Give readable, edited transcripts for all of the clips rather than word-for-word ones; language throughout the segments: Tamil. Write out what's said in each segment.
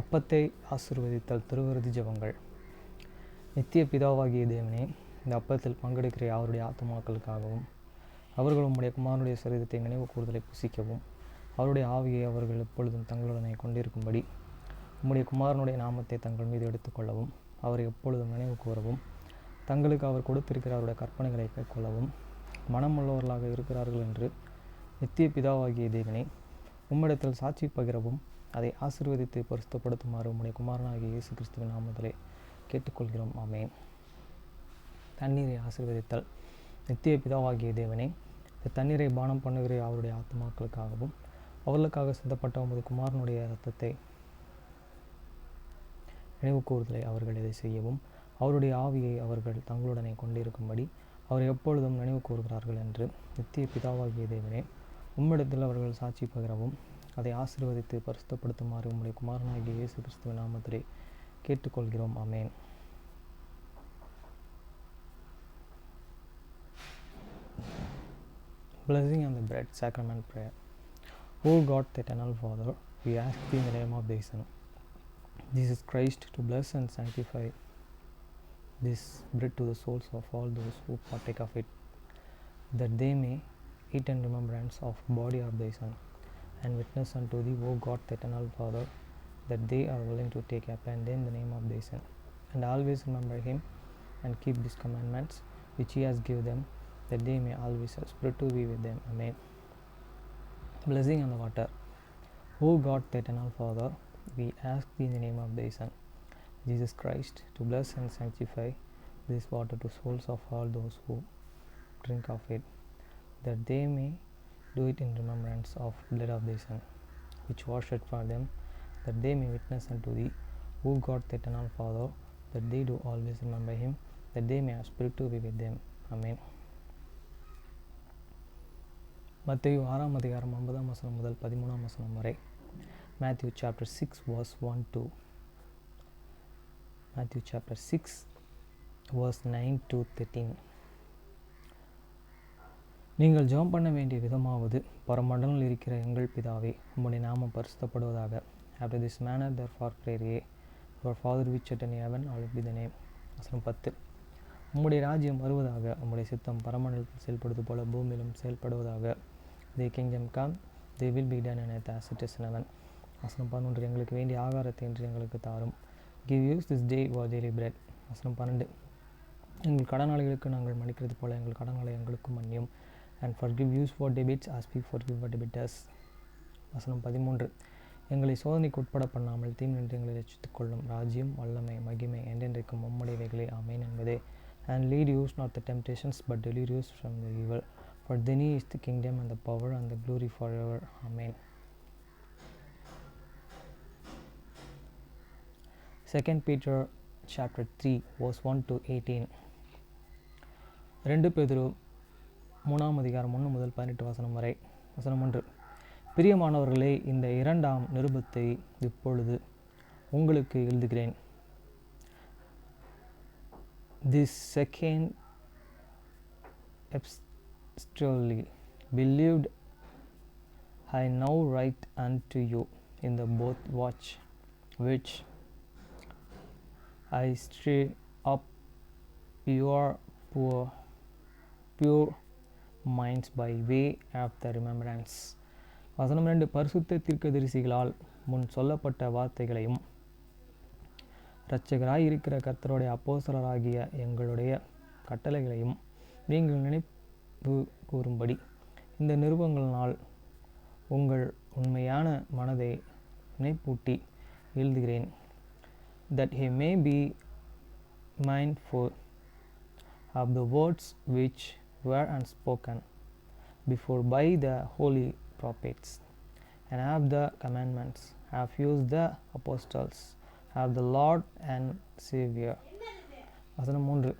அப்பத்தை ஆசீர்வதித்தல். திருவிருதி ஜெபங்கள். நித்திய பிதாவாகிய தேவனே, இந்த அப்பத்தில் பங்கெடுக்கிற அவருடைய ஆத்துமாக்களுக்காகவும் அவர்கள் உம்முடைய குமாரனுடைய சரீரத்தை நினைவு கூறுதலை புசிக்கவும் அவருடைய ஆவியை அவர்கள் எப்பொழுதும் தங்களுடனே கொண்டிருக்கும்படி உம்முடைய குமாரனுடைய நாமத்தை தங்கள் மீது எடுத்துக்கொள்ளவும் அவரை எப்பொழுதும் நினைவு கூறவும் தங்களுக்கு அவர் கொடுத்திருக்கிற அவருடைய கற்பனைகளை கைக்கொள்ளவும் மனமுள்ளவர்களாக இருக்கிறார்கள் என்று நித்திய பிதாவாகிய தேவனே, உம்மிடத்தில் சாட்சி பகிரவும் அதை ஆசீர்வதித்து பரிசுத்தப்படுத்துமாறு உம்முடைய குமாரனாகிய இயேசு கிறிஸ்துவின் நாமத்திலே கேட்டுக்கொள்கிறோம். ஆமென். தண்ணீரை ஆசீர்வதித்தல். நித்திய பிதாவாகிய தேவனே, இந்த தண்ணீரை பானம் பண்ணுகிற அவருடைய ஆத்மாக்களுக்காகவும் அவர்களுக்காக சிந்தப்பட்ட உமது குமாரனுடைய இரத்தத்தை நினைவு கூறுதலை அவர்கள் இதை செய்யவும் அவருடைய ஆவியை அவர்கள் தங்களுடனே கொண்டிருக்கும்படி அவர் எப்பொழுதும் நினைவு கூறுகிறார்கள் என்று நித்திய பிதாவாகிய தேவனே, உம்மிடத்தில் அவர்கள் சாட்சி பகிரவும் அதை ஆசீர்வதித்து பரிசுத்தப்படுத்துமாறு உம்முடைய குமாரனாகிய இயேசு கிறிஸ்துவின் நாமத்திலே கேட்டுக்கொள்கிறோம். ஆமென். Blessing on the bread, sacrament prayer. O God, the eternal Father, we ask thee in the name of thy Son, Jesus Christ, to bless and sanctify this bread to the souls of all those who partake of it, that they may eat in remembrance of body of thy Son, and witness unto thee, O God, the eternal Father, that they are willing to take upon them the name of thy Son, and always remember him and keep his commandments which he has given them, that they may always spread to be with them. Amen. Blessing on the water. O God, the eternal Father, we ask thee in the name of thy Son, Jesus Christ, to bless and sanctify this water to souls of all those who drink of it, that they may do it in remembrance of blood of thy Son, which washed for them, that they may witness unto thee, O God, the eternal Father, that they do always remember him, that they may have spirit to be with them. Amen. மத்தேயு 6 அதிகாரம் 9 வசனம் முதல் 13 வசனம் வரை. Matthew chapter 6 verse 1 to Matthew chapter 6 verse 9 to 13. நீங்கள் ஜெபம் பண்ண வேண்டிய விதமாவது, பரமண்டலில் இருக்கிற எங்கள் பிதாவே, உம்முடைய நாமம் பரிசுத்தப்படுவதாக. After this manner therefore pray ye, Our Father which art in heaven, hallowed be thy name. வசனம் 10. உம்முடைய ராஜ்யம் வருவதாக, உம்முடைய சித்தம் பரமண்டலத்தில் செயல்படுவது போல பூமியிலும் செயல்படுவதாக. Thy kingdom come, thy will be done on earth as it is in heaven. வசனம் 11. எங்களுக்கு வேண்டிய ஆகாரத்தை இன்று எங்களுக்கு தாரும். Give us this day our daily bread. வசனம் 12. எங்கள் கடனாளிகளுக்கு நாங்கள் மன்னிக்கிறது போல எங்கள் கடன்களை எங்களுக்கும் மன்னியும். And forgive us for debts as we forgive our debtors. வசனம் 13. எங்களை சோதனைக்கு உட்பட பண்ணாமல் தீமையின்றி எங்களை ரட்சித்துக் கொள்ளும். ராஜ்யம், வல்லமை, மகிமை என்றென்றைக்கும் உம்முடையவைகளே. ஆமென் என்பதே. And lead us not the temptations, but deliver us from the evil. For thine is the kingdom and the power and the glory forever. Amen. 2 Peter chapter 3 verse 1 to 18. 2 பேதுரு 3 அதிகாரம் 1 முதல் 18 வசனம் வரை. வசனம் 1. பிரியமானவர்களே, இந்த இரண்டாம் நிருபத்தை இப்பொழுது உங்களுக்கு எழுதுகிறேன். This second epistole believed I now write unto you in the both watch which I stir up your pure minds by way of the remembrance. வசனம் 2. பரிசுத்த தீர்க்கதரிசிகளால் முன் சொல்லப்பட்ட வார்த்தைகளையும் இரட்சகராய் இருக்கிற கர்த்தருடைய அப்போஸ்தலராகிய எங்களுடைய கட்டளைகளையும் நீங்கள் நினைவு கூறும்படி இந்த நிருபங்களினால் உங்கள் உண்மையான மனதை நினைப்பூட்டி எழுதுகிறேன். That he may be mindful of the words which were unspoken before by the holy prophets, and have the commandments, have used the apostles, have the Lord and Savior. வசனம் 3.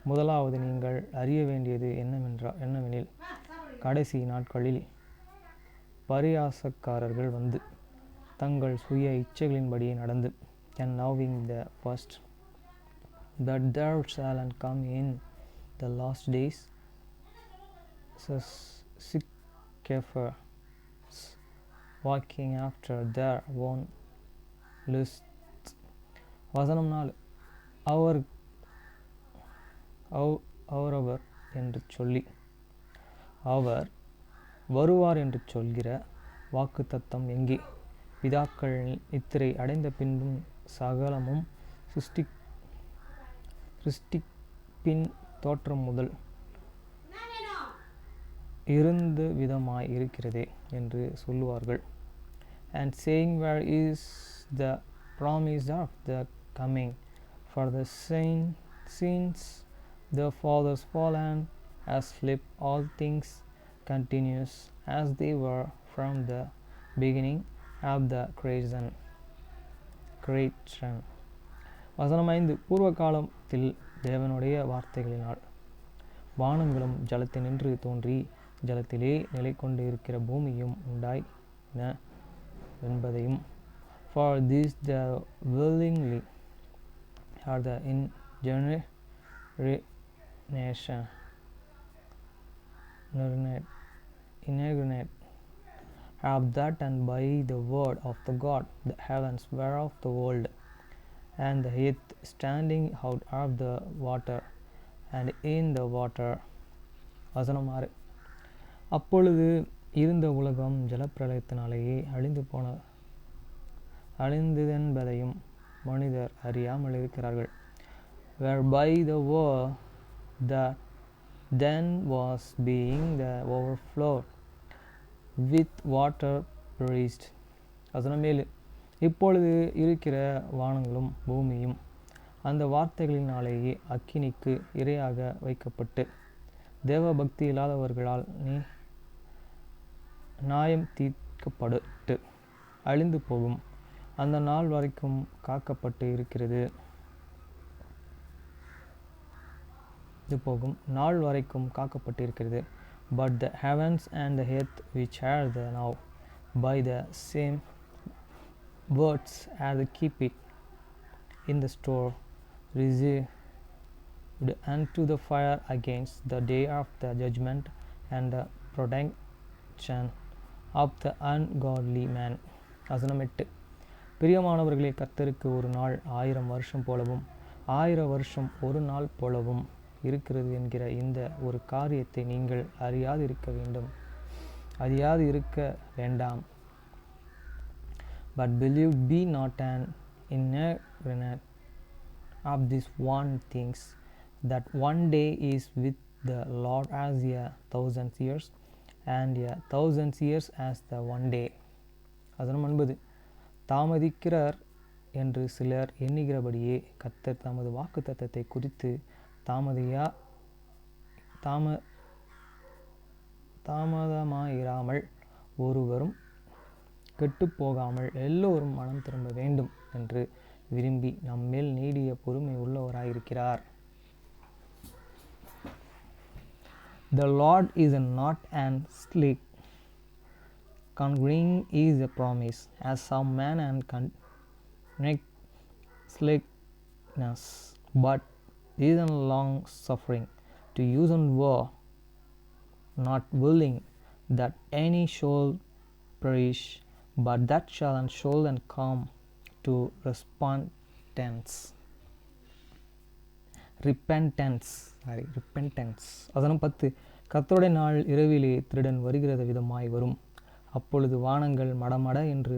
முதலாவது நீங்கள் அறிய வேண்டியது என்னவெனில், கடைசி நாட்களில் பரியாசக்காரர்கள் வந்து தங்கள் சுய இச்சைகளின்படியே நடந்து, and knowing the first, that there shall come in the last days scoffers, walking after their own list. வசனம் 4. அவரவர் என்று சொல்லி அவர் வருவார் என்று சொல்கிற வாக்குத்தத்தம் எங்கே? பிதாக்கள் நித்திரை அடைந்த பின்பும் சகலமும் சிருஷ்டிப்பின் தோற்றம் முதல் இருந்த விதமாய் இருக்கிறதே என்று சொல்லுவார்கள். And saying, where is the promise of the coming? For the since the fathers fallen asleep, all things continues as they were from the beginning of the creation. வசனம் 5. பூர்வ காலத்தில் தேவனுடைய வார்த்தைகளினால் வானங்களும் ஜலத்தினின்று தோன்றி ஜலத்திலே நிலை கொண்டு இருக்கிற பூமியும் உண்டாயின என்பதையும், for this the willingly are the incarnate of that, and by the word of the God the heavens were of the world, and the earth standing out of the water and in the water. வசனம் 6. அப்பொழுது இருந்த உலகம் ஜலப்பிரளயத்தினாலேயே அழிந்ததென்பதையும் மனிதர் அறியாமல் இருக்கிறார்கள். whereby the world that then was being the overflow with water perished. வசனம் 7. இப்பொழுது இருக்கிற வானங்களும் பூமியும் அந்த வார்த்தைகளினாலேயே அக்கினிக்கு இரையாக வைக்கப்பட்டு தேவ பக்தி இல்லாதவர்களால் நியாயம் தீர்க்கப்பட்டு அழிந்து போகும் அந்த நாள் வரைக்கும் காக்கப்பட்டு இருக்கிறது. But the heavens and the earth which are the now by the same words as keep it in the store reserved unto the fire against the day of the judgment and the protection of the ungodly man. வசனம் 8. பிரியமானவர்களே, கர்த்தருக்கு ஒரு நாள் 1000 வருஷம் போலவும் 1000 வருஷம் ஒரு நாள் போலவும் இருக்கிறது என்கிற இந்த ஒரு காரியத்தை நீங்கள் அறியாது இருக்க வேண்டாம். But believe be not an ignorant of this one things, that one day is with the Lord as 1,000 years, and 1,000 years as the one day. வசனம் 9. தாமதிக்கிறார் என்று சிலர் எண்ணுகிறபடியே கர்த்தர் தமது வாக்குத்தத்தத்தை குறித்து தாமதமாயிராமல் ஒருவரும் கெட்டுப்போகாமல் எல்லோரும் மனம் திரும்ப வேண்டும் என்று விரும்பி நம்மேல் நீடிய பொறுமை உள்ளவராயிருக்கிறார். The Lord is not an slack concerning his promise, as some men and connect slackness, but is long suffering to use on war, not willing that any should perish, but that shall and come to repentance. வசனம் 10. கர்த்தருடைய நாள் இரவிலே திருடன் வருகிறது விதமாய் வரும். அப்பொழுது வானங்கள் மடமட என்று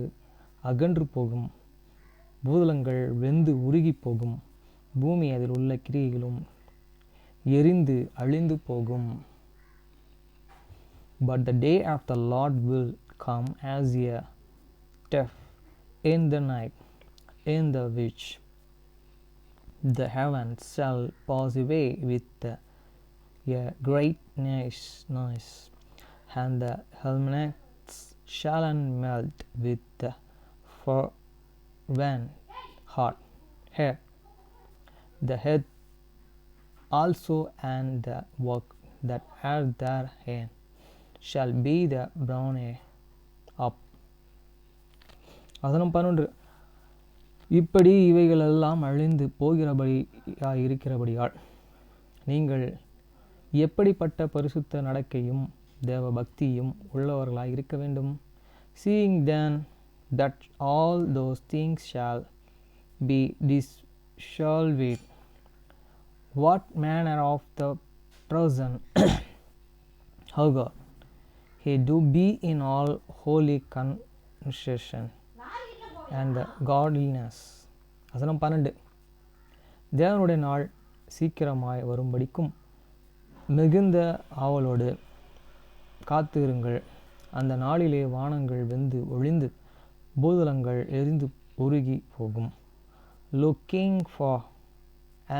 அகன்று போகும், பூதலங்கள் வெந்து உருகி போகும், பூமி அதில் உள்ள கிரியைகளும் எரிந்து அழிந்து போகும். But the day of the Lord will come as a thief in the night, in the which the heavens shall pass away with a great noise, and the elements shall melt with the fervent hot heat. The earth also and the work that are therein shall be the brown up. வசனம் 11. இப்படி இவைகளெல்லாம் அழிந்து இருக்கிறபடியால் நீங்கள் எப்படிப்பட்ட பரிசுத்த நடக்கையும் தேவ பக்தியும் உள்ளவர்களாய் இருக்க வேண்டும். Seeing then that all those things shall be dissolved. What manner of the person how God he do be in all holy conversation and godliness. வசனம் 12. தேவனுடைய நாள் சீக்கிரமாய் வரும்படிக்கும் மிகுந்த ஆவலோடு காத்திருங்கள். அந்த நாளிலே வானங்கள் வெந்து ஒழிந்து பூதலங்கள் எரிந்து உருகி போகும். Looking for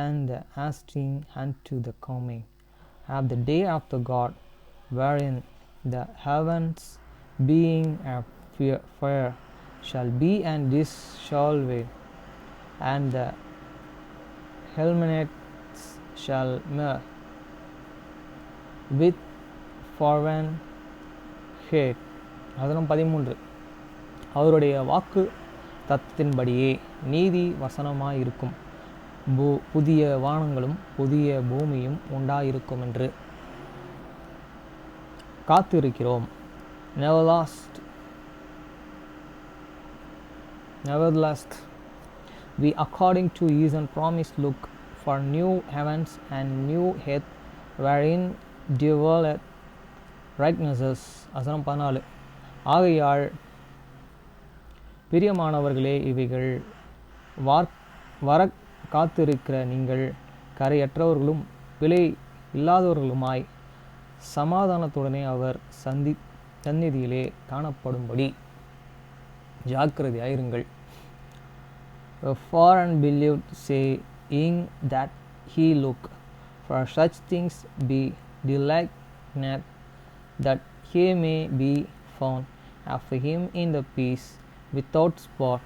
and hasting unto the coming of the day of the God, wherein the heavens being a fire shall be and dissolved, and the helmets shall melt with fervent heat. வசனம் 13. அவருடைய வாக்கு தத்தத்தின்படியே நீதி வசனமாயிருக்கும். புதிய வானங்களும் புதிய பூமியும் உண்டாயிருக்கும் என்று காத்திருக்கிறோம். Nevertheless, we according to his promise look for new heavens and new earth wherein dwelleth righteousness. வசனம் 14. ஆகையால் பிரியமானவர்களே, இவைகள் வர காத்திருக்கிற நீங்கள் கரையற்றவர்களும் பிழை இல்லாதவர்களுமாய் சமாதானத்துடனே அவர் சந்நிதியிலே காணப்படும்படி ஜாக்கிரதையாயிருங்கள். For unbelieved saying that he look for such things be diligent that he may be found after him in the peace without spot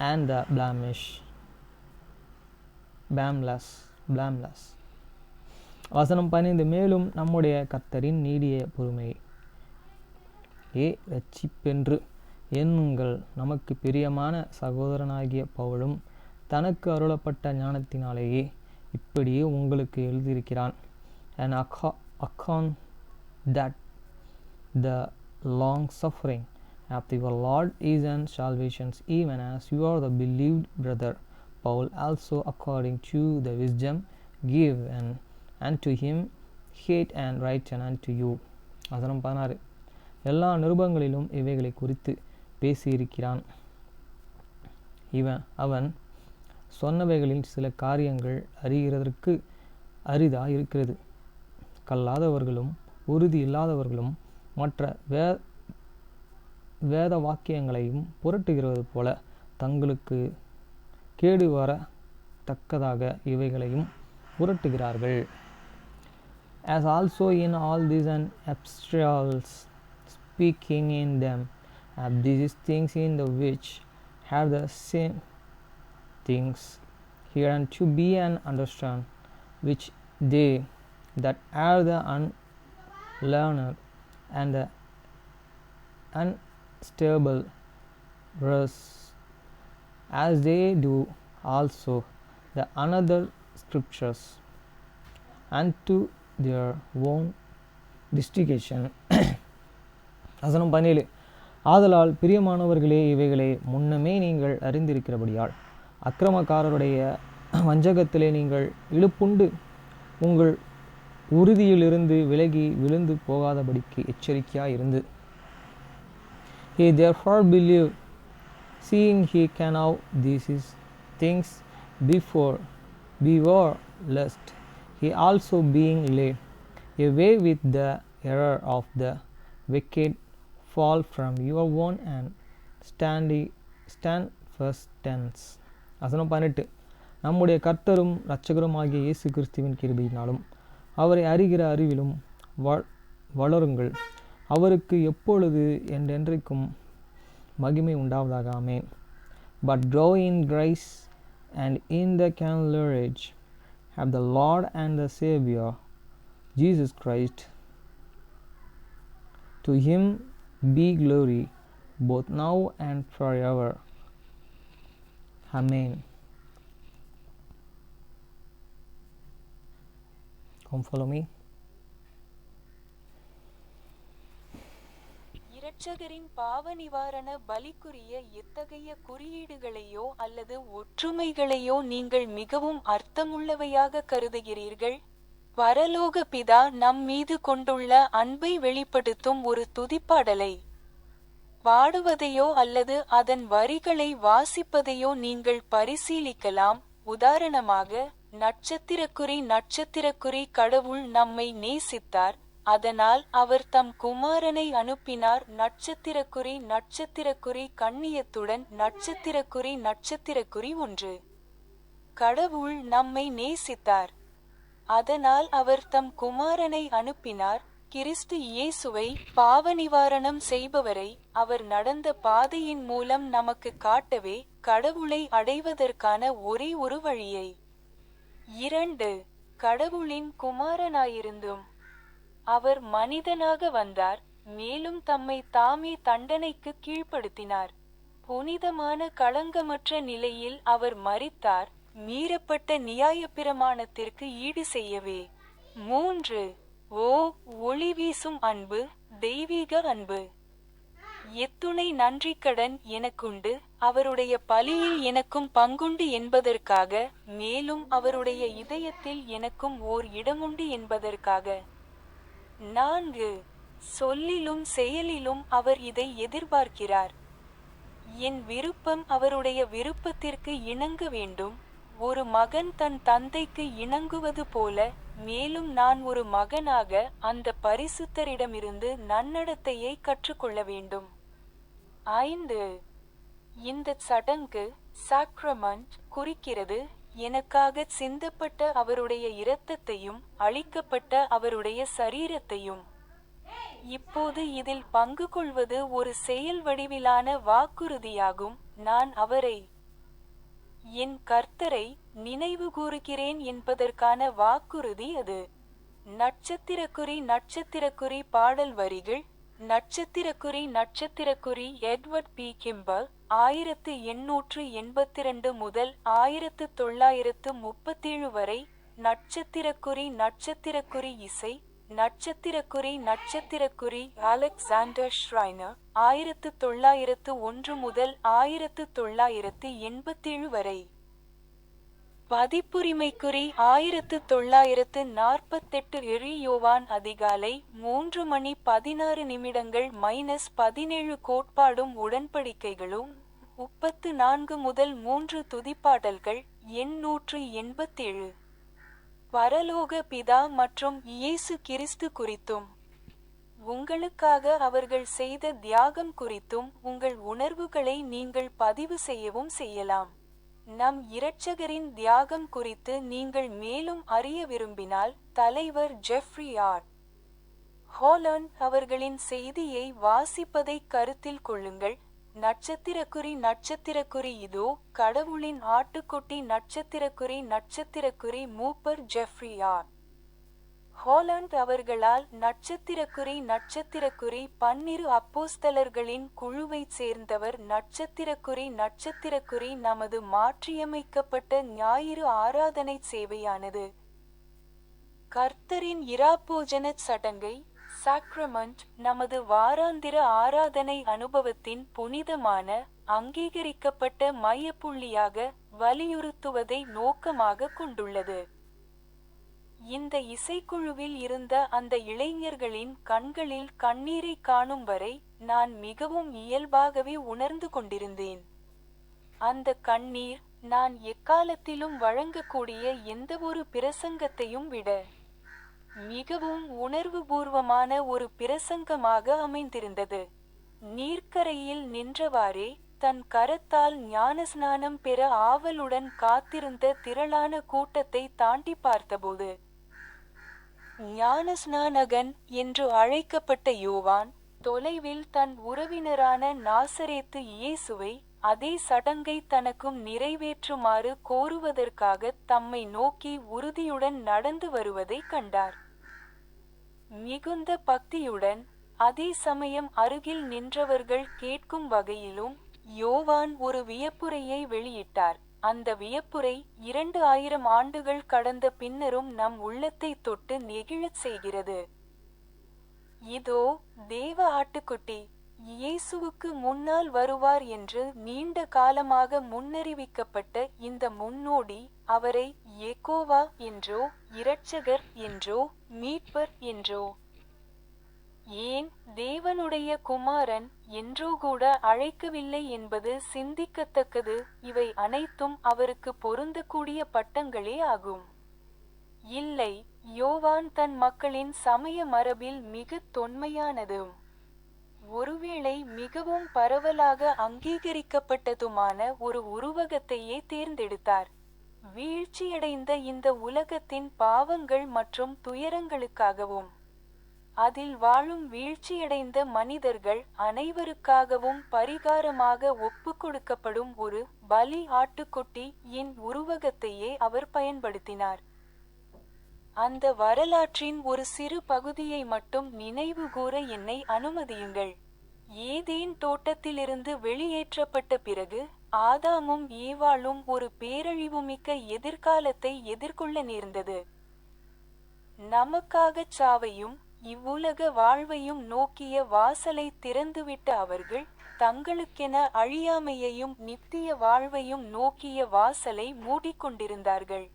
and the blameless. வசனம் 15. மேலும் நம்முடைய கர்த்தரின் நீடிய பொறுமை இரட்சிப்பென்று எண்ணுங்கள். நமக்கு பிரியமான சகோதரனாகிய பவுலும் தனக்கு அருளப்பட்ட ஞானத்தினாலேயே இப்படியே உங்களுக்கு எழுதியிருக்கிறான். And account that the long suffering of your Lord is an salvation, even as you are the believed brother Paul also according to the wisdom given unto him hate and written unto you. வசனம் 16. எல்லா நிருபங்களிலும் இவைகளை குறித்து பேசியிருக்கிறான். அவன் சொன்னவைகளில் சில காரியங்கள் அறிகிறதற்கு அரிதாக இருக்கிறது. கல்லாதவர்களும் உறுதி இல்லாதவர்களும் மற்ற வேத வாக்கியங்களையும் புரட்டுகிறது போல தங்களுக்கு கேடு வரத்தக்கதாக இவைகளையும் புரட்டுகிறார்கள். As also in all these epistles, speaking in them of these things in the which have the same things hereunto be and understand, which they that are the unlearned and the unstable rest, as they do also the another scriptures unto their own distinction. வசனம் 17. ஆதலால் பிரியமானவர்களே, இவைகளை முன்னமே நீங்கள் அறிந்திருக்கிறபடியால் அக்கிரமக்காரருடைய வஞ்சகத்திலே நீங்கள் இழுப்புண்டு உங்கள் உறுதியிலிருந்து விலகி விழுந்து போகாதபடிக்கு எச்சரிக்கையாயிருந்து. He therefore believed, seeing he can know these things before, lest he also being led away with the error of the wicked fall from your own and stand first tense. வசனம் 18. நம்முடைய கர்த்தரும் இரட்சகருமாகிய இயேசு கிறிஸ்துவின் கிருபையினாலும் அவரை அறிகிற அறிவிலும் வளருங்கள். அவருக்கு எப்பொழுது என்றென்றைக்கும் மகிமை உண்டாவதாக. ஆமென். But grow in grace and in the knowledge of the Lord and the Savior Jesus Christ. To him be glory both now and forever. Amen. Come follow me. இரட்சகரின் பாவ நிவாரண பலிக்குரிய எத்தகைய குறியீடுகளையோ அல்லது ஒற்றுமைகளையோ நீங்கள் மிகவும் அர்த்தமுள்ளவையாக கருதுகிறீர்கள்? பரலோக பிதா நம் மீது கொண்டுள்ள அன்பை வெளிப்படுத்தும் ஒரு துதிப்பாடலை பாடுவதையோ அல்லது அதன் வரிகளை வாசிப்பதையோ நீங்கள் பரிசீலிக்கலாம். உதாரணமாக, நட்சத்திரக்குறி கடவுள் நம்மை நேசித்தார், அதனால் அவர் தம் குமாரனை அனுப்பினார். நட்சத்திரக்குறி கண்ணியத்துடன் நட்சத்திரக்குறி 1. கடவுள் நம்மை நேசித்தார், அதனால் அவர் தம் குமாரனை அனுப்பினார். கிறிஸ்து இயேசுவை, பாவ நிவாரணம் செய்பவரை, அவர் நடந்த பாதையின் மூலம் நமக்கு காட்டவே, கடவுளை அடைவதற்கான ஒரே ஒரு வழியை. 2. கடவுளின் குமாரனாயிருந்தும் அவர் மனிதனாக வந்தார், மேலும் தம்மை தாமே தண்டனைக்கு கீழ்ப்படுத்தினார். புனிதமான களங்கமற்ற நிலையில் அவர் மரித்தார், மீறப்பட்ட நியாயப்பிரமாணத்திற்கு ஈடு செய்யவே. 3. ஒளி வீசும் அன்பு, தெய்வீக அன்பு. எத்துணை நன்றிக்கடன் எனக்குண்டு, அவருடைய பலியில் எனக்கும் பங்குண்டு என்பதற்காக, மேலும் அவருடைய இதயத்தில் எனக்கும் ஓர் இடமுண்டு என்பதற்காக. 4. சொல்லிலும் செயலிலும் அவர் இதை எதிர்பார்க்கிறார். என் விருப்பம் அவருடைய விருப்பத்திற்கு இணங்க வேண்டும். ஒரு மகன் தன் தந்தைக்கு இணங்குவது போல, மேலும் நான் ஒரு மகனாக அந்த பரிசுத்தரிடமிருந்து நன்னடத்தையை கற்றுக்கொள்ள வேண்டும். 5. இந்த சடங்கு சாக்ரமென்ட் குறிக்கிறது எனக்காக சிந்தப்பட்ட அவருடைய இரத்தத்தையும் அளிக்கப்பட்ட அவருடைய சரீரத்தையும். இப்போது இதில் பங்கு கொள்வது ஒரு செயல் வடிவிலான வாக்குறுதியாகும். நான் அவரை, என் கர்த்தரை, நினைவு கூறுகிறேன் என்பதற்கான வாக்குறுதி அது. நட்சத்திரக்குறி பாடல் வரிகள். நட்சத்திரக்குறி எட்வர்ட் பி கிம்பல் 1882 முதல் 1937 வரை. நட்சத்திரக்குறி இசை. நட்சத்திரக்குறி அலெக்சாண்டர் ஷ்ரைனர் 1901 முதல் 1987 வரை. பதிப்புரிமைக்குறி 1948 யோவான் அதிகாலை 3:16 கோட்பாடும் உடன்படிக்கைகளும் 34 முதல் 3 துதிப்பாடல்கள். எண் 187. பரலோக பிதா மற்றும் இயேசு கிறிஸ்து குறித்தும் உங்களுக்காக அவர்கள் செய்த தியாகம் குறித்தும் உங்கள் உணர்வுகளை நீங்கள் பதிவு செய்யவும் செய்யலாம். நம் இரட்சகரின் தியாகம் குறித்து நீங்கள் மேலும் அறிய விரும்பினால், தலைவர் ஜெஃப்ரி ஆர். ஹாலண்ட் அவர்களின் செய்தியை வாசிப்பதைக் கருத்தில் கொள்ளுங்கள். நட்சத்திரக்குறி இதோ கடவுளின் ஆட்டுக்குட்டி. நட்சத்திரக்குறி மூப்பர் ஜெஃப்ரி ஆர். ஹாலண்ட் அவர்களால் நட்சத்திரக்குறி 12 அப்போஸ்தலர்களின் குழுவைச் சேர்ந்தவர். நட்சத்திரக்குறி நமது மாற்றியமைக்கப்பட்ட ஞாயிறு ஆராதனை சேவையானது. கர்த்தரின் இராப்போஜனச் சடங்கை சாக்ரமென்ட் நமது வாராந்திர ஆராதனை அனுபவத்தின் புனிதமான, அங்கீகரிக்கப்பட்ட மையப்புள்ளியாக வலியுறுத்துவதை நோக்கமாக கொண்டுள்ளது. இந்த இசைக்குழுவில் இருந்த அந்த இளைஞர்களின் கண்களில் கண்ணீரை காணும் வரை நான் மிகவும் இயல்பாகவே உணர்ந்து கொண்டிருந்தேன். அந்த கண்ணீர் நான் எக்காலத்திலும் வழங்கக்கூடிய எந்தவொரு பிரசங்கத்தையும் விட மிகவும் உணர்வுபூர்வமான ஒரு பிரசங்கமாக அமைந்திருந்தது. நீர்க்கரையில் நின்றவாறே தன் கரத்தால் ஞானஸ்நானம் பெற ஆவலுடன் காத்திருந்த திரளான கூட்டத்தை தாண்டி பார்த்தபோது, ஞானஸ்நானகன் என்று அழைக்கப்பட்ட யோவான் தொலைவில் தன் உறவினரான நாசரேத்து இயேசுவை அதே சடங்கை தனக்கும் நிறைவேற்றுமாறு கோருவதற்காக தம்மை நோக்கி உறுதியுடன் நடந்து வருவதைக் கண்டார். மிகுந்த பக்தியுடன், அதே சமயம் அருகில் நின்றவர்கள் கேட்கும் வகையிலும் யோவான் ஒரு வியப்புரையை வெளியிட்டார். அந்த வியப்புரை 2000 ஆண்டுகள் கடந்த பின்னரும் நம் உள்ளத்தை தொட்டு நெகிழச் செய்கிறது. இதோ தேவ ஆட்டுக்குட்டி. இயேசுவுக்கு முன்னால் வருவார் என்று நீண்ட காலமாக முன்னறிவிக்கப்பட்ட இந்த முன்னோடி அவரை யெகோவா என்றோ இரட்சகர் என்றோ மீட்பர் என்றோ ஏன் தேவனுடைய குமாரன் என்றோ கூட அழைக்கவில்லை என்பது சிந்திக்கத்தக்கது. இவை அனைத்தும் அவருக்கு பொருந்தக்கூடிய பட்டங்களே ஆகும். இல்லை, யோவான் தன் மக்களின் சமய மரபில் மிகத் தொன்மையானதும் ஒருவேளை மிகவும் பரவலாக அங்கீகரிக்கப்பட்டதுமான ஒரு உருவகத்தையே தேர்ந்தெடுத்தார். வீழ்ச்சியடைந்த இந்த உலகத்தின் பாவங்கள் மற்றும் துயரங்களுக்காகவும் அதில் வாழும் வீழ்ச்சியடைந்த மனிதர்கள் அனைவருக்காகவும் பரிகாரமாக ஒப்புக்கொடுக்கப்படும் ஒரு பலி ஆட்டுக்குட்டி இன் உருவகத்தையே அவர் பயன்படுத்தினார். அந்த வரலாற்றின் ஒரு சிறு பகுதியை மட்டும் நினைவு கூற என்னை அனுமதியுங்கள். ஏதேன் தோட்டத்திலிருந்து வெளியேற்றப்பட்ட பிறகு ஆதாமும் ஏவாளும் ஒரு பேரழிவுமிக்க எதிர்காலத்தை எதிர்கொள்ள நேர்ந்தது. நமக்காகச் சாவையும் இவ்வுலக வாழ்வையும் நோக்கிய வாசலை திறந்துவிட்ட அவர்கள் தங்களுக்கென அழியாமையையும் நித்திய வாழ்வையும் நோக்கிய வாசலை மூடிக்கொண்டிருந்தார்கள்.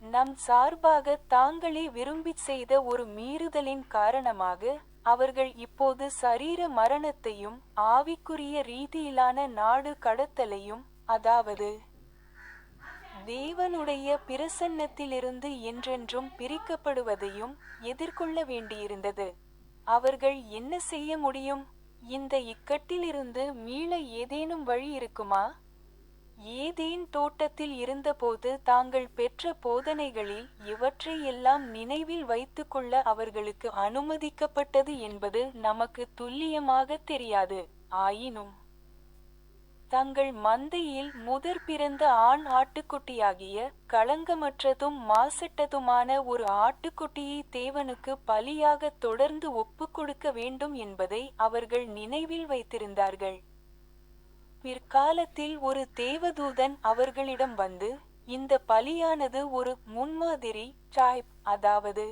நம் சார்பாக தாங்களே விரும்பிச் செய்த ஒரு மீறுதலின் காரணமாக அவர்கள் இப்போது சரீர மரணத்தையும் ஆவிக்குரிய ரீதியிலான நாடு கடத்தலையும், அதாவது தேவனுடைய பிரசன்னத்திலிருந்து என்றென்றும் பிரிக்கப்படுவதையும் எதிர்கொள்ள வேண்டியிருந்தது. அவர்கள் என்ன செய்ய முடியும்? இந்த இக்கட்டிலிருந்து மீள ஏதேனும் வழி இருக்குமா? ஏதேன் தோட்டத்தில் இருந்தபோது தாங்கள் பெற்ற போதனைகளில் எவற்றை எல்லாம் நினைவில் வைத்துக்கொள்ள அவர்களுக்கு அனுமதிக்கப்பட்டது என்பது நமக்கு துல்லியமாக தெரியாது. ஆயினும் தங்கள் மந்தையில் முதற் பிறந்த ஆண் ஆட்டுக்குட்டியாகிய களங்கமற்றதும் மாசற்றதுமான ஒரு ஆட்டுக்குட்டியை தேவனுக்கு பலியாக தொடர்ந்து ஒப்புக்கொடுக்க வேண்டும் என்பதை அவர்கள் நினைவில் வைத்திருந்தார்கள். பிற்காலத்தில் ஒரு தேவதூதன் அவர்களிடம் வந்து, இந்த பலியானது ஒரு முன்மாதிரி டைப், அதாவது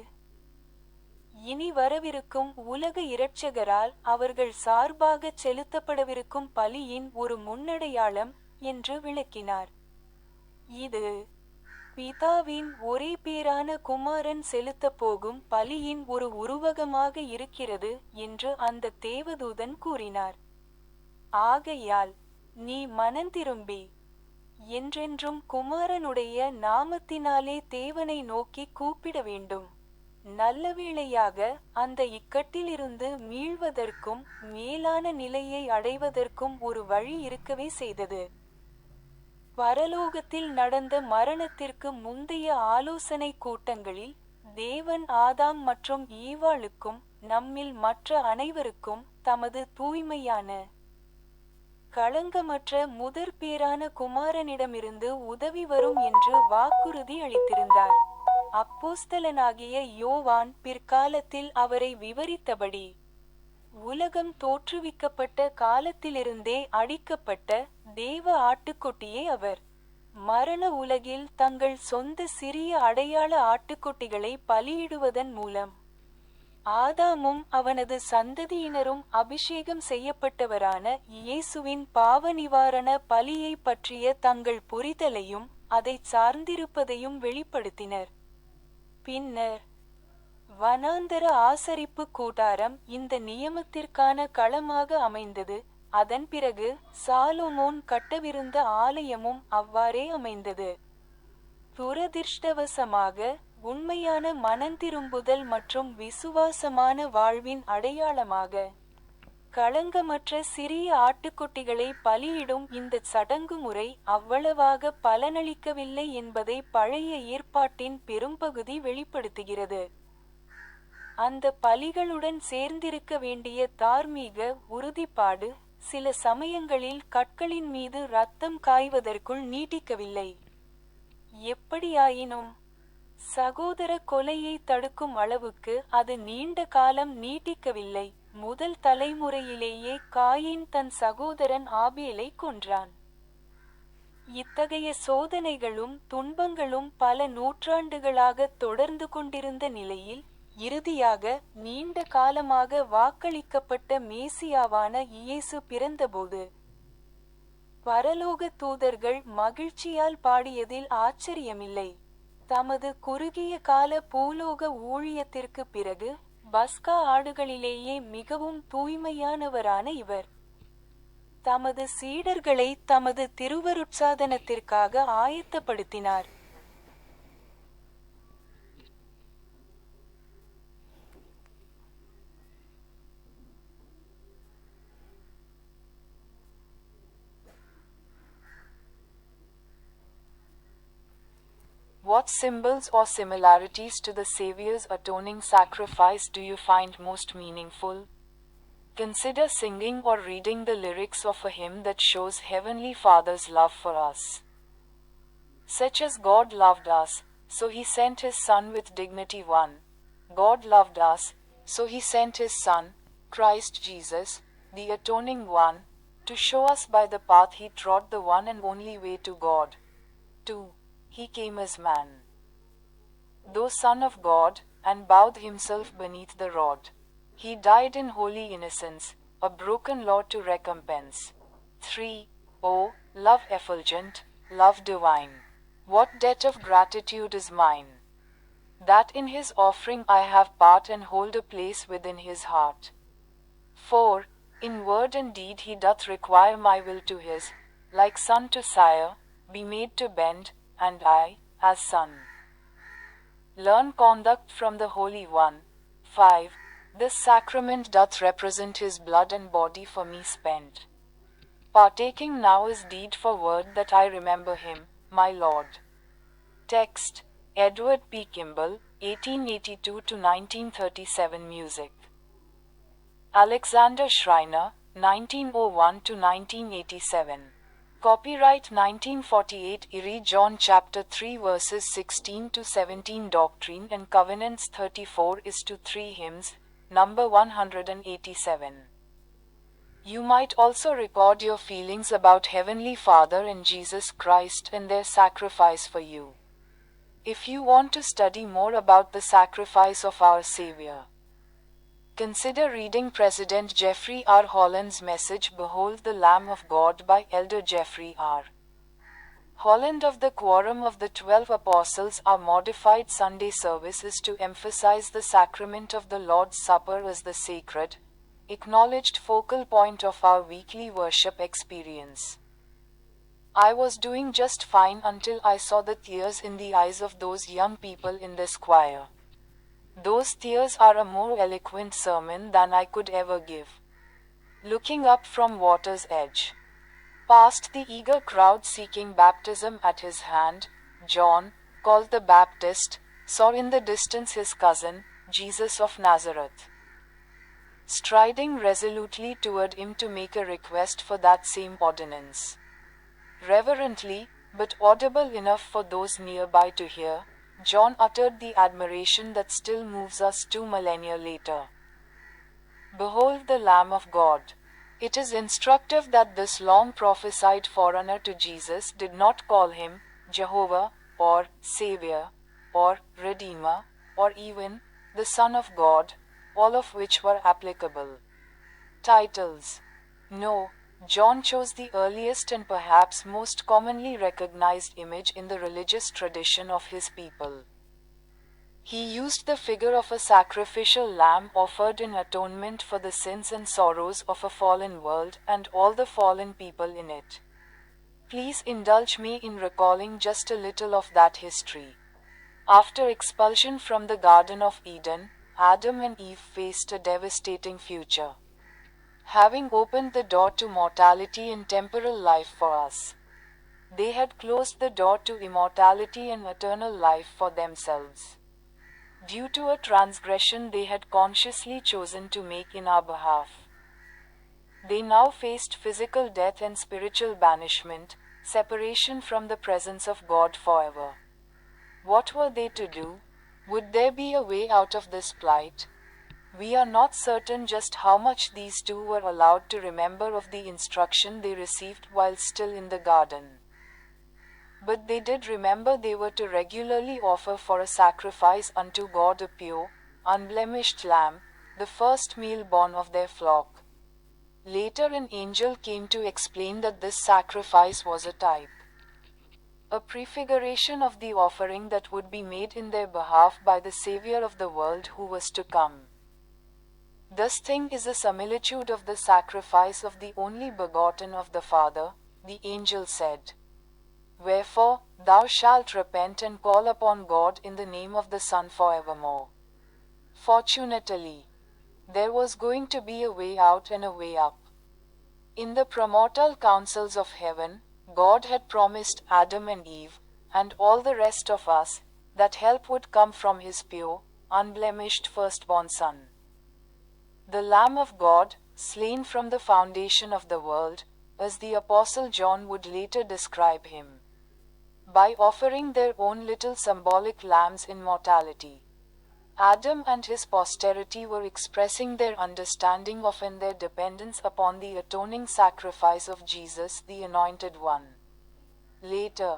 இனி வரவிருக்கும் உலக இரட்சகரால் அவர்கள் சார்பாகச் செலுத்தப்படவிருக்கும் பலியின் ஒரு முன்னடையாளம் என்று விளக்கினார். இது பிதாவின் ஒரே பேரான குமாரன் செலுத்தப் போகும் பலியின் ஒரு உருவகமாக இருக்கிறது என்று அந்த தேவதூதன் கூறினார். ஆகையால் நீ மனந்திரும்பி என்றென்றும் குமாரனுடைய நாமத்தினாலே தேவனை நோக்கி கூப்பிட வேண்டும். நல்லவேளையாக அந்த இக்கட்டிலிருந்து மீள்வதற்கும் மேலான நிலையை அடைவதற்கும் ஒரு வழி இருக்கவே செய்தது. பரலோகத்தில் நடந்த மரணத்திற்கு முந்தைய ஆலோசனை கூட்டங்களில் தேவன் ஆதாம் மற்றும் ஏவாளுக்கும் நம்மில் மற்ற அனைவருக்கும் தமது தூய்மையான களங்கமற்ற முதற் பேரான குமாரனிடமிருந்து உதவி வரும் என்று வாக்குறுதி அளித்திருந்தார். அப்போஸ்தலனாகிய யோவான் பிற்காலத்தில் அவரை விவரித்தபடி, உலகம் தோற்றுவிக்கப்பட்ட காலத்திலிருந்தே அடிக்கப்பட்ட தேவ ஆட்டுக்குட்டியே அவர். மரண உலகில் தங்கள் சொந்த சிறிய அடையாள ஆட்டுக்குட்டிகளை பலியிடுவதன் மூலம் ஆதாமும் அவனது சந்ததியினரும் அபிஷேகம் செய்யப்பட்டவரான இயேசுவின் பாவ நிவாரண பலியை பற்றிய தங்கள் புரிதலையும் அதைச் சார்ந்திருப்பதையும் வெளிப்படுத்தினர். பின்னர் வனாந்தர ஆசரிப்பு கூடாரம் இந்த நியமத்திற்கான களமாக அமைந்தது. அதன் பிறகு சாலோமோன் கட்டவிருந்த ஆலயமும் அவ்வாறே அமைந்தது. துரதிர்ஷ்டவசமாக உண்மையான மனந்திரும்புதல் மற்றும் விசுவாசமான வாழ்வின் அடையாளமாக களங்கமற்ற சிறிய ஆட்டுக்குட்டிகளை பலியிடும் இந்த சடங்கு முறை அவ்வளவாக பலனளிக்கவில்லை என்பதை பழைய ஏற்பாட்டின் பெரும்பகுதி வெளிப்படுத்துகிறது. அந்த பலிகளுடன் சேர்ந்திருக்க வேண்டிய தார்மீக உறுதிப்பாடு சில சமயங்களில் கற்களின் மீது இரத்தம் காய்வதற்குள் நீட்டிக்கவில்லை. எப்படியாயினும் சகோதர கொலையை தடுக்கும் அளவுக்கு அது நீண்ட காலம் நீட்டிக்கவில்லை. முதல் தலைமுறையிலேயே காயின் தன் சகோதரன் ஆபேலை கொன்றான். இத்தகைய சோதனைகளும் துன்பங்களும் பல நூற்றாண்டுகளாக தொடர்ந்து கொண்டிருந்த நிலையில் இறுதியாக நீண்ட காலமாக வாக்களிக்கப்பட்ட மேசியாவான இயேசு பிறந்தபோது பரலோக தூதர்கள் மகிழ்ச்சியால் பாடியதில் ஆச்சரியமில்லை. தமது குறுகிய கால பூலோக ஊழியத்திற்கு பிறகு பஸ்கா ஆடுகளிலேயே மிகவும் தூய்மையானவரான இவர் தமது சீடர்களை தமது திருவருட்சாதனத்திற்காக ஆயத்தப்படுத்தினார். What symbols or similarities to the Savior's atoning sacrifice do you find most meaningful? Consider singing or reading the lyrics of a hymn that shows Heavenly Father's love for us. Such as God loved us, so He sent His Son with dignity. 1. God loved us, so He sent His Son, Christ Jesus, the atoning one, to show us by the path He trod the one and only way to God. 2. He came as man, though Son of God, and bowed Himself beneath the rod. He died in holy innocence, a broken law to recompense. 3. Oh, love effulgent, love divine, what debt of gratitude is mine, that in His offering I have part and hold a place within His heart. 4. In word and deed He doth require my will to His, like son to sire, be made to bend, and I, as son, learn conduct from the Holy One. 5. This sacrament doth represent His blood and body for me spent. Partaking now is deed for word that I remember Him, my Lord. Text: Edward P. Kimball, 1882 to 1937. Music: Alexander Schreiner, 1901 to 1987. Copyright 1948. Erie John chapter 3 verses 16 to 17. Doctrine and Covenants 34:3. Hymns, number 187. You might also record your feelings about Heavenly Father and Jesus Christ and their sacrifice for you. If you want to study more about the sacrifice of our Savior, consider reading President Jeffrey R. Holland's message Behold the Lamb of God by Elder Jeffrey R. Holland of the Quorum of the 12 Apostles. Our modified Sunday service is to emphasize the sacrament of the Lord's Supper as the sacred, acknowledged focal point of our weekly worship experience. I was doing just fine until I saw the tears in the eyes of those young people in this choir. Those tears are a more eloquent sermon than I could ever give. Looking up from water's edge, past the eager crowd seeking baptism at his hand, John, called the Baptist, saw in the distance his cousin, Jesus of Nazareth, striding resolutely toward him to make a request for that same ordinance. Reverently, but audible enough for those nearby to hear, John uttered the admiration that still moves us 2 millennia later. Behold the Lamb of God. It is instructive that this long prophesied forerunner to Jesus did not call Him Jehovah, or Savior, or Redeemer, or even the Son of God, all of which were applicable titles. No, John chose the earliest and perhaps most commonly recognized image in the religious tradition of his people. He used the figure of a sacrificial lamb offered in atonement for the sins and sorrows of a fallen world and all the fallen people in it. Please indulge me in recalling just a little of that history. After expulsion from the Garden of Eden, Adam and Eve faced a devastating future, having opened the door to mortality and temporal life for us. They had closed the door to immortality and eternal life for themselves, due to a transgression they had consciously chosen to make in our behalf. They now faced physical death and spiritual banishment, separation from the presence of God forever. What were they to do? Would there be a way out of this plight? We are not certain just how much these two were allowed to remember of the instruction they received while still in the garden. But they did remember they were to regularly offer for a sacrifice unto God a pure, unblemished lamb, the first male born of their flock. Later an angel came to explain that this sacrifice was a type, a prefiguration of the offering that would be made in their behalf by the Savior of the world who was to come. This thing is a similitude of the sacrifice of the only begotten of the Father, the angel said. Wherefore, thou shalt repent and call upon God in the name of the Son forevermore. Fortunately, there was going to be a way out and a way up. In the premortal councils of heaven, God had promised Adam and Eve, and all the rest of us, that help would come from his pure, unblemished firstborn Son. The Lamb of God, slain from the foundation of the world, as the Apostle John would later describe him. By offering their own little symbolic lambs in mortality, Adam and his posterity were expressing their understanding of and their dependence upon the atoning sacrifice of Jesus, the Anointed One. Later,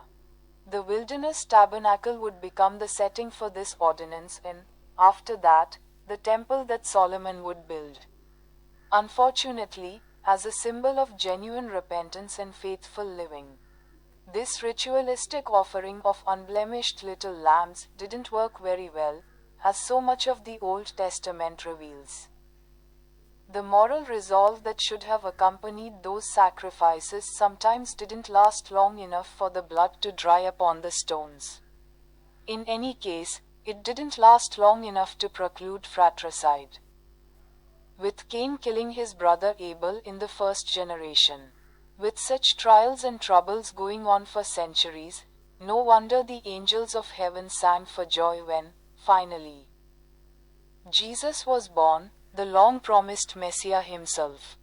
the wilderness tabernacle would become the setting for this ordinance and, after that, the temple that Solomon would build. Unfortunately, as a symbol of genuine repentance and faithful living, this ritualistic offering of unblemished little lambs didn't work very well, as so much of the Old Testament reveals. The moral resolve that should have accompanied those sacrifices sometimes didn't last long enough for the blood to dry upon the stones. In any case, it didn't last long enough to preclude fratricide, with Cain killing his brother Abel in the first generation. With such trials and troubles going on for centuries, no wonder the angels of heaven sang for joy when, finally, Jesus was born, the long-promised Messiah himself.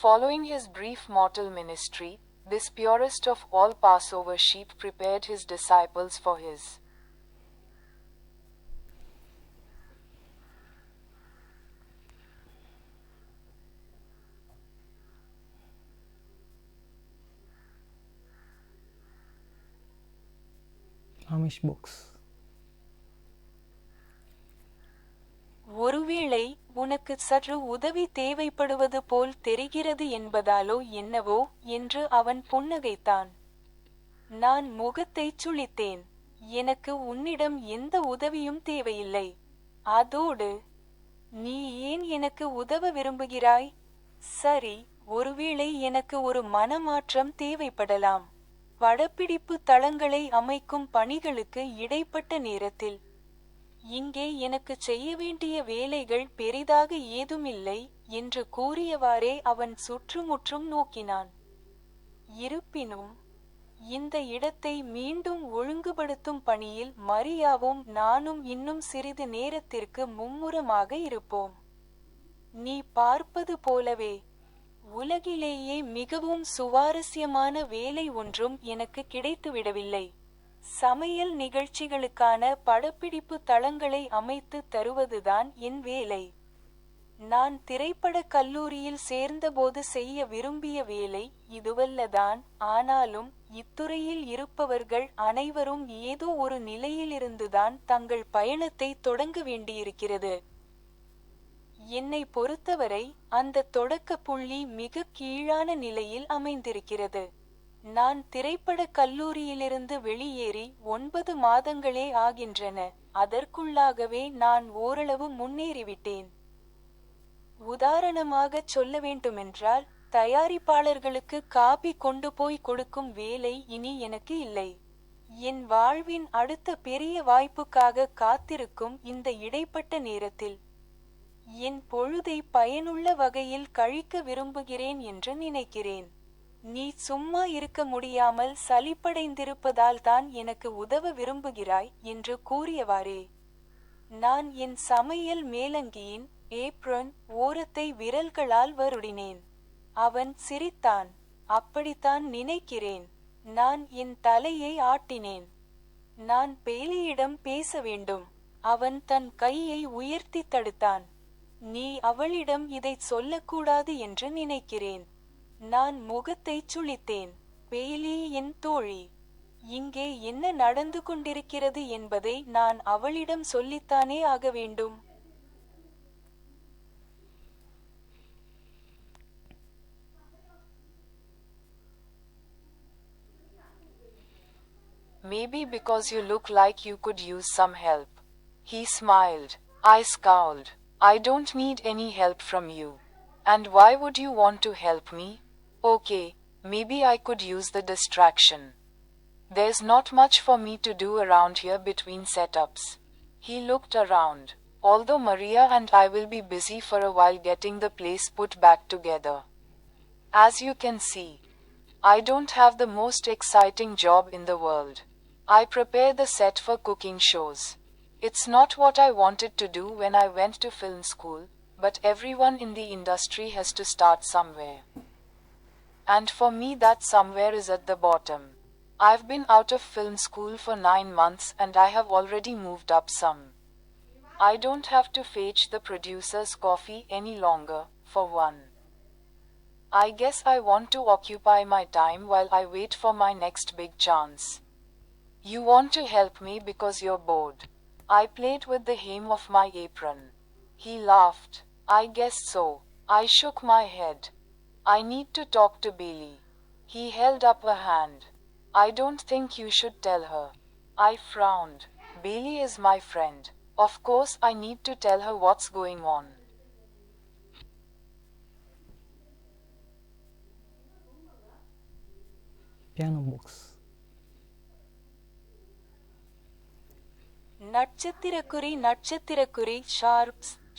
Following his brief mortal ministry, this purest of all Passover sheep prepared his disciples for his Amish books. ஒருவேளை உனக்கு சற்று உதவி தேவைப்படுவது போல் தெரிகிறது என்பதாலோ என்னவோ என்று அவன் புன்னகைத்தான். நான் முகத்தைச் சுளித்தேன். எனக்கு உன்னிடம் எந்த உதவியும் தேவையில்லை. அதோடு நீ ஏன் எனக்கு உதவ விரும்புகிறாய்? சரி, ஒருவேளை எனக்கு ஒரு மனமாற்றம் தேவைப்படலாம். படப்பிடிப்பு தளங்களை அமைக்கும் பணிகளுக்கு இடைப்பட்ட நேரத்தில் இங்கே எனக்கு செய்ய வேண்டிய வேலைகள் பெரிதாக ஏதுமில்லை என்று கூறியவாறே அவன் சுற்றுமுற்றும் நோக்கினான். இருப்பினும் இந்த இடத்தை மீண்டும் ஒழுங்குபடுத்தும் பணியில் மரியாவும் நானும் இன்னும் சிறிது நேரத்திற்கு மும்முரமாக இருப்போம். நீ பார்ப்பது போலவே உலகிலேயே மிகவும் சுவாரஸ்யமான வேலை ஒன்றும் எனக்கு கிடைத்துவிடவில்லை. சமையல் நிகழ்ச்சிகளுக்கான படப்பிடிப்பு தளங்களை அமைத்து தருவதுதான் என் வேலை. நான் திரைப்படக் கல்லூரியில் சேர்ந்தபோது செய்ய விரும்பிய வேலை இதுவல்லதான். ஆனாலும் இத்துறையில் இருப்பவர்கள் அனைவரும் ஏதோ ஒரு நிலையிலிருந்துதான் தங்கள் பயணத்தை தொடங்க வேண்டியிருக்கிறது. என்னை பொறுத்தவரை அந்த தொடக்க புள்ளி மிக கீழான நிலையில் அமைந்திருக்கிறது. நான் திரைப்படக் கல்லூரியிலிருந்து வெளியேறி 9 மாதங்களே ஆகின்றன. அதற்குள்ளாகவே நான் ஓரளவு முன்னேறிவிட்டேன். உதாரணமாகச் சொல்ல வேண்டுமென்றால், தயாரிப்பாளர்களுக்கு காபி கொண்டு போய் கொடுக்கும் வேலை இனி எனக்கு இல்லை. என் வாழ்வின் அடுத்த பெரிய வாய்ப்புக்காக காத்திருக்கும் இந்த இடைப்பட்ட நேரத்தில் என் பொழுதை பயனுள்ள வகையில் கழிக்க விரும்புகிறேன் என்று நினைக்கிறேன். நீ சும்மா இருக்க முடியாமல் சலிப்படைந்திருப்பதால் தான் எனக்கு உதவ விரும்புகிறாய் என்று கூறியவாறே நான் என் சமையல் மேலங்கியின் ஏப்ரன் ஓரத்தை விரல்களால் வருடினேன். அவன் சிரித்தான். அப்படித்தான் நினைக்கிறேன். நான் என் தலையை ஆட்டினேன். நான் பேலியிடம் பேச வேண்டும். அவன் தன் கையை உயர்த்தி தடுத்தான். நீ அவளிடம் இதைச் சொல்லக்கூடாது என்று நினைக்கிறேன். நான் முகத்தைச் சுளித்தேன். பேலி என் தோழி. இங்கே என்ன நடந்து கொண்டிருக்கிறது என்பதை நான் அவளிடம் சொல்லித்தானே ஆக வேண்டும். Maybe because you look like you could use some help. He smiled. I scowled. I don't need any help from you. And why would you want to help me? Okay, maybe I could use the distraction. There's not much for me to do around here between setups. He looked around. Although Maria and I will be busy for a while getting the place put back together. As you can see, I don't have the most exciting job in the world. I prepare the set for cooking shows. It's not what I wanted to do when I went to film school, but everyone in the industry has to start somewhere. And for me, that somewhere is at the bottom. I've been out of film school for 9 months and I have already moved up some. I don't have to fetch the producer's coffee any longer, for one. I guess I want to occupy my time while I wait for my next big chance. You want to help me because you're bored. I played with the hem of my apron. He laughed. I guess so. I shook my head. I need to talk to Bailey. He held up a hand. I don't think you should tell her. I frowned. Bailey is my friend. Of course I need to tell her what's going on. Piano books. நட்சத்திரக்குறி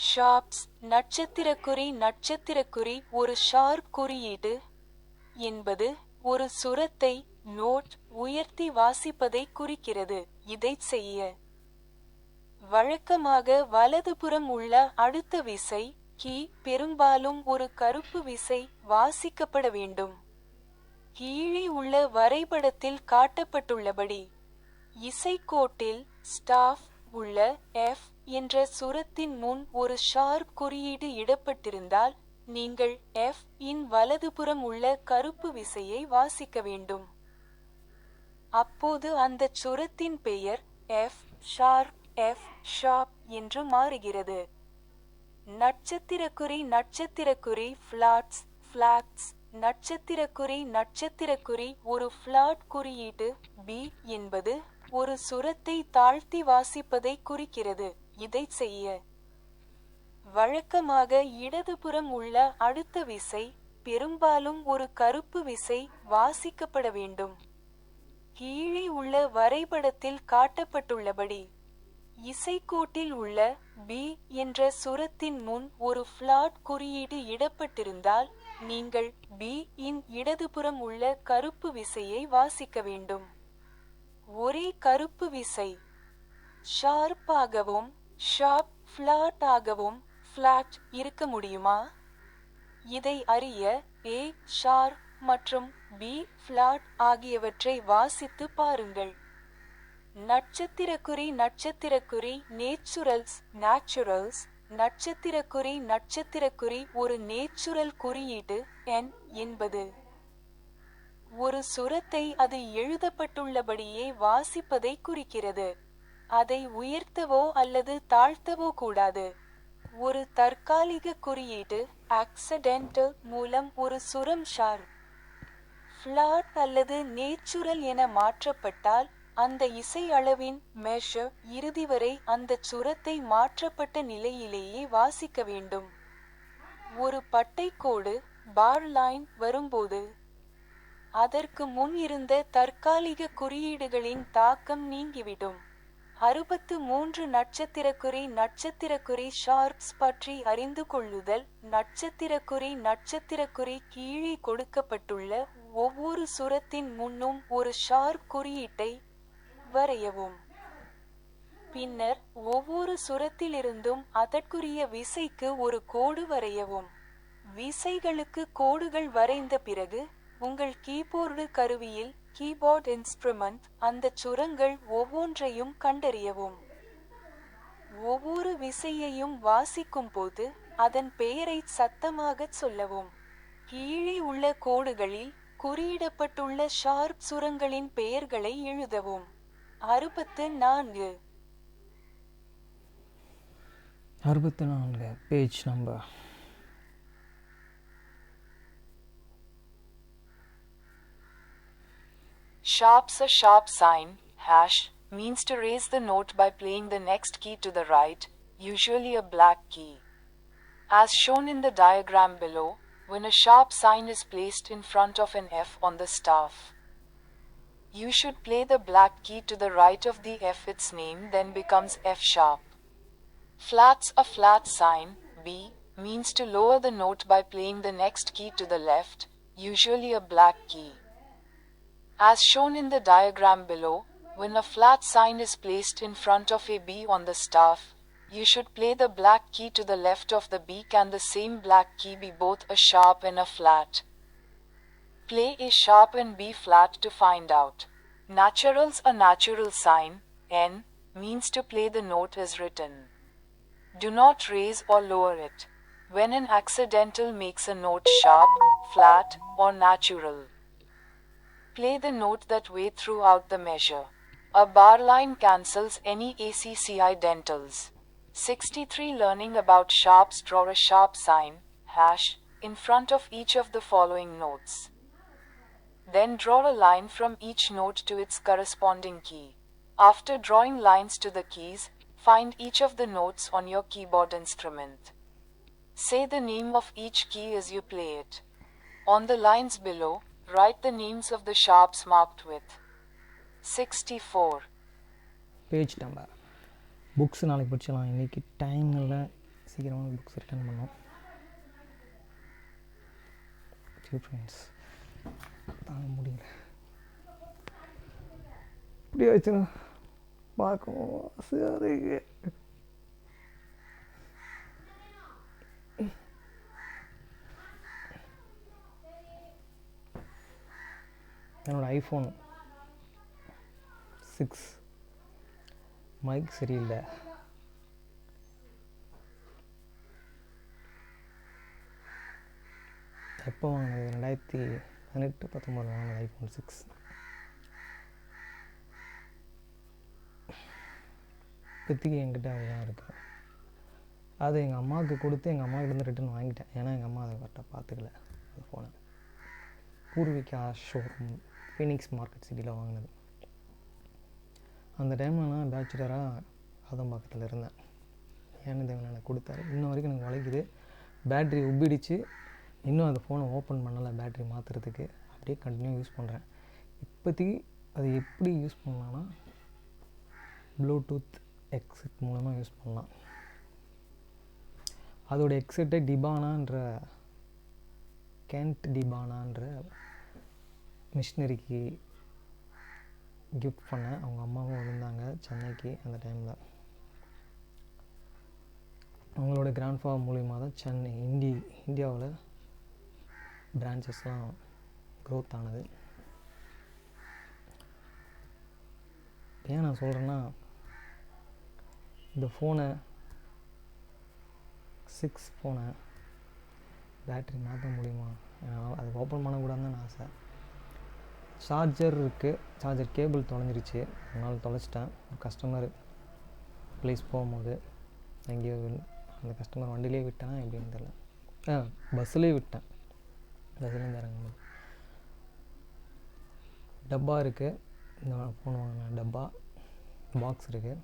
ஷார்ப்ஸ் நட்சத்திரக்குறி ஒரு ஷார்ப் குறியீடு என்பது ஒரு சுரத்தை நோட் உயர்த்தி வாசிப்பதை குறிக்கிறது. இதைச் செய்ய வழக்கமாக வலதுபுறம் உள்ள அழுத்த விசை கீ பெரும்பாலும் ஒரு கருப்பு விசை வாசிக்கப்பட வேண்டும். கீழே உள்ள வரைபடத்தில் காட்டப்பட்டுள்ளபடி இசைக்கோட்டில் ஸ்டாஃப் உள்ள எஃப் என்ற சுரத்தின் முன் ஒரு ஷார்ப் குறியீடு இடப்பட்டிருந்தால் நீங்கள் எஃப் இன் வலதுபுறம் உள்ள கருப்பு விசையை வாசிக்க வேண்டும். அப்போது அந்த சுரத்தின் பெயர் எஃப் ஷார்ப் என்று மாறுகிறது. நட்சத்திரக்குறி ஃபிளாட்ஸ் நட்சத்திரக்குறி ஒரு ஃபிளாட் குறியீடு பி என்பது ஒரு சுரத்தை தாழ்த்தி வாசிப்பதை குறிக்கிறது. இதைச் செய்ய வழக்கமாக இடதுபுறம் உள்ள அழுத்த விசை பெரும்பாலும் ஒரு கருப்பு விசை வாசிக்கப்பட வேண்டும். கீழே உள்ள வரைபடத்தில் காட்டப்பட்டுள்ளபடி இசைக்கோட்டில் உள்ள பி என்ற சுரத்தின் முன் ஒரு ஃபிளாட் குறியீடு இடப்பட்டிருந்தால் நீங்கள் பி இன் இடதுபுறம் உள்ள கருப்பு விசையை வாசிக்க வேண்டும். ஒரே கருப்பு விசை ஷார்ப்பாகவும் ஃபிளாட் ஆகவும் இருக்க முடியுமா? இதை அறிய ஏ ஷார்ப் மற்றும் பி ஃபிளாட் ஆகியவற்றை வாசித்து பாருங்கள். நட்சத்திரக்குறி நேச்சுரல்ஸ் நட்சத்திரக்குறி ஒரு நேச்சுரல் குறியீடு n என்பது ஒரு சுரத்தை அது எழுதப்பட்டுள்ளபடியே வாசிப்பதை குறிக்கிறது. அதை உயர்த்தவோ அல்லது தாழ்த்தவோ கூடாது. ஒரு தற்காலிக குறியீடு ஆக்சிடென்டல் மூலம் ஒரு சுரம் ஷார்ப் ஃபிளாட் அல்லது நேச்சுரல் என மாற்றப்பட்டால் அந்த இசை அளவின் மெஷர் இறுதி வரை அந்த சுரத்தை மாற்றப்பட்ட நிலையிலேயே வாசிக்க வேண்டும். ஒரு பட்டைக்கோடு பார் லைன் வரும்போது அதற்கு முன் இருந்த தற்காலிக குறியீடுகளின் தாக்கம் நீங்கிவிடும். 63 நட்சத்திரக்குறி ஷார்ப்ஸ் பற்றி அறிந்து கொள்ளுதல். நட்சத்திரக்குறி கீழே கொடுக்கப்பட்டுள்ள ஒவ்வொரு சுரத்தின் முன்னும் ஒரு ஷார்ப் குறியீட்டை வரையவும். பின்னர் ஒவ்வொரு சுரத்திலிருந்தும் அதற்குரிய விசைக்கு ஒரு கோடு வரையவும். விசைகளுக்கு கோடுகள் வரைந்த பிறகு உங்கள் கீபோர்டு கருவியில் கீபோர்ட் இன்ஸ்ட்ருமெண்ட் அந்த சுரங்கள் ஒவ்வொன்றையும் கண்டறியவும். ஒவ்வொரு விசையையும் வாசிக்கும் போது அதன் பெயரை சத்தமாகச் சொல்லவும். கீழே உள்ள கோடுகளில் குறியிடப்பட்டுள்ள ஷார்ப் சுரங்களின் பெயர்களை எழுதவும். 64 page number. Sharps. A sharp sign hash, means to raise the note by playing the next key to the right, usually a black key. As shown in the diagram below, when a sharp sign is placed in front of an F on the staff, you should play the black key to the right of the F. Its name then becomes F sharp. Flats. A flat sign, B, means to lower the note by playing the next key to the left, usually a black key. As shown in the diagram below, when a flat sign is placed in front of a B on the staff, you should play the black key to the left of the B. Can the same black key be both a sharp and a flat? Play A sharp and B flat to find out. Naturals. A natural sign, N, means to play the note as written. Do not raise or lower it. When an accidental makes a note sharp, flat, or natural, play the note that way throughout the measure. A bar line cancels any accidentals. 63. Learning about sharps. Draw a sharp sign, hash, in front of each of the following notes. Then draw a line from each note to its corresponding key. After drawing lines to the keys, find each of the notes on your keyboard instrument. Say the name of each key as you play it. On the lines below, write the names of the sharps marked with 64. Page number. Books நாளைக்கு படிச்சலாம். இன்றைக்கி டைம் இல்லை, சீக்கிரமாக புக்ஸ் ரிட்டர்ன் பண்ணோம். ஃப்ரெண்ட்ஸ் தாங்க முடியல, இப்படி ஆச்சுன்னா பார்க்கவும் சரி. என்னோடய ஐஃபோன் 6 மைக் சரியில்லை. எப்போ வாங்கினது? 2018-19 வாங்கினது ஐஃபோன் 6. இப்போதைக்கு என்கிட்ட அதுதான் இருக்குது. அது எங்கள் அம்மாவுக்கு கொடுத்து எங்கள் அம்மாக்கிட்டேருந்து ரிட்டன் வாங்கிட்டேன். ஏன்னா எங்கள் அம்மா அதை கரெக்டாக பார்த்துக்கல. அந்த ஃபோனை பூர்விகா ஷோரூம் ஃபீனிக்ஸ் மார்க்கெட் சிட்டியில் வாங்கினது. அந்த டைமில் நான் பேச்சுலராக ஆதம்பாக்கத்தில் இருந்தேன். ஏன்னு தேவன் எனக்கு கொடுத்தாரு. இன்ன வரைக்கும் எனக்கு வளைக்குது. பேட்ரி உப்பிடிச்சு. இன்னும் அந்த ஃபோனை ஓப்பன் பண்ணலை பேட்ரி மாற்றுறதுக்கு. அப்படியே கண்டினியூ யூஸ் பண்ணுறேன். இப்போதைக்கு அது எப்படி யூஸ் பண்ணலான்னா ப்ளூடூத் எக்ஸெட் மூலமாக யூஸ் பண்ணலாம். அதோட எக்ஸெட்டை டிபானான்ற கேண்ட் டிபானான்ற மிஷினரிக்கு கிஃப்ட் பண்ணேன். அவங்க அம்மாவும் வந்திருந்தாங்க சென்னைக்கு அந்த டைமில். அவங்களோட கிராண்ட்ஃபாதர் மூலிமா தான் சென்னை இந்தியாவில் பிரான்ச்சஸ்லாம் க்ரோத் ஆனது. ஏன் நான் சொல்கிறேன்னா, இந்த ஃபோனை 6 ஃபோனை பேட்ரி மாற்ற முடியுமா? அது ஓப்பன் பண்ணக்கூடாதுன்னு தான் ஆசை. சார்ஜர் இருக்குது. சார்ஜர் கேபிள் தொலைஞ்சிருச்சு. ஒரு நாள் தொலைச்சிட்டேன். ஒரு கஸ்டமர் ப்ளேஸ் போகும்போது எங்கேயோ அந்த கஸ்டமர் வண்டியிலே விட்டேன்னா எப்படின்னு தெரியல. பஸ்ஸுலேயே விட்டேன். பஸ்ஸுலேருந்து இறங்கும்போது டப்பா இருக்குது. இந்த ஃபோன் வாங்கின டப்பா பாக்ஸ் இருக்குது.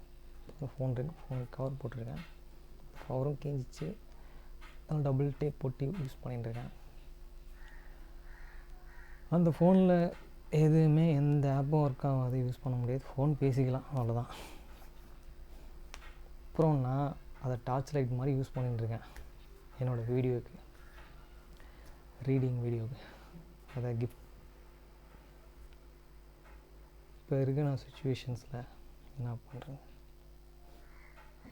ஃபோன் இருக்குது. ஃபோன் கவர் போட்டிருக்கேன். கவரும் கிழிஞ்சிச்சு. அதனால் டபுள் டேப் போட்டு யூஸ் பண்ணிட்டுருக்கேன். அந்த ஃபோனில் எதுவுமே எந்த ஆப்பும் ஒர்க் ஆகாது, யூஸ் பண்ண முடியாது. ஃபோன் பேசிக்கலாம், அவ்வளோதான். அப்புறம் நான் அதை டார்ச் லைட் மாதிரி யூஸ் பண்ணிட்டுருக்கேன் என்னோடய வீடியோவுக்கு, ரீடிங் வீடியோவுக்கு. அதை கிஃப்ட் இப்போ இருக்க நான் சுச்சுவேஷன்ஸில் என்ன பண்ணுறேன்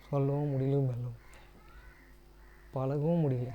சொல்லவும் முடியல, பழகவும் முடியல.